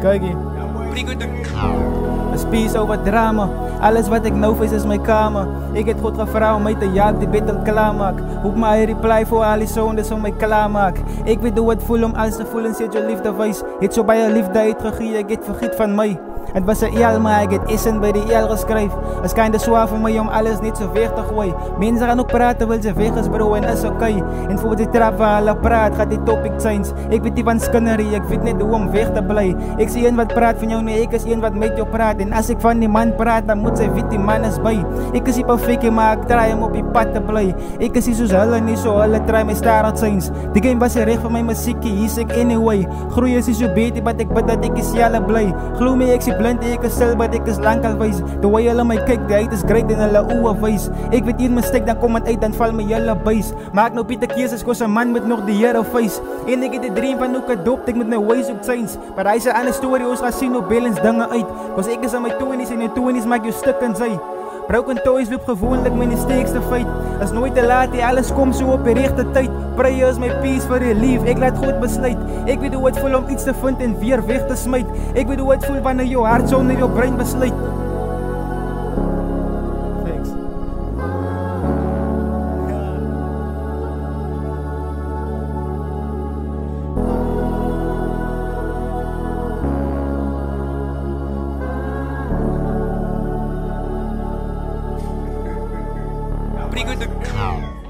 Kijk hier. Is peace over drama. Alles wat ik nou face is mijn kamer. Ik het goed gevraagd om mij te jagen, die battle klaarmaak. Hoek mij reply voor al die zondes om mij klaarmaak. Ik weet hoe het voelt om alles te voelen, zit je liefde wijs. Het zo bij je liefde uitgegeven, ik het vergiet van mij. Het was een ial, maar ik het isen bij de ial geschreven. Het is kinda zwaar voor mij om alles niet zo weg te gooien. Mensen gaan ook praten, wil ze weg is bro, en is oké. En voor die trap waar alle praat, gaat die topic zijn. Ik weet die van skunnerie, ik weet niet hoe om weg te blijven. Ik zie een wat praat van jou, nee, ik is een wat met jou praat. En als ik van die man praat, dan moet zij weet die man is bij. Ik is die perfecte, maar ik draai hem op die pad te blijven. Ik is die zoals hulle, niet zo hulle, draai mij star uit zijn. Die game was recht van mijn muziekje, hier is ik anyway. Groei is zo beter, maar ik bid dat ik is jelle blij. Geloof me, ik zie blind, ik is stil, maar ik is lang al wijs. De way hulle mij kijkt, die is great in hulle oe wijs. Ik weet hier mistake, dan kom het uit, dan val me jelle buis. Maak nou Pieter keuzes, koos een man met nog die hero face. En ik heb de dream van hoe ik het doop, ik moet mijn ways op zijn. Maar hij is een andere story, ons gaan zien hoe balance dingen uit. Cause ik is aan mijn 20's en in 20's maak je stuk en zij. Broken toys loop gewoonlijk mijn steekste feit. Is nooit te laat, die alles komt zo op de rechte tijd. Prayer is my peace for relief, ik laat goed besluit. Ik weet hoe het voelt om iets te vinden en weer weg te smijt. Ik weet hoe het voelt wanneer je hart zonder je brein besluit. Thanks. Pretty good.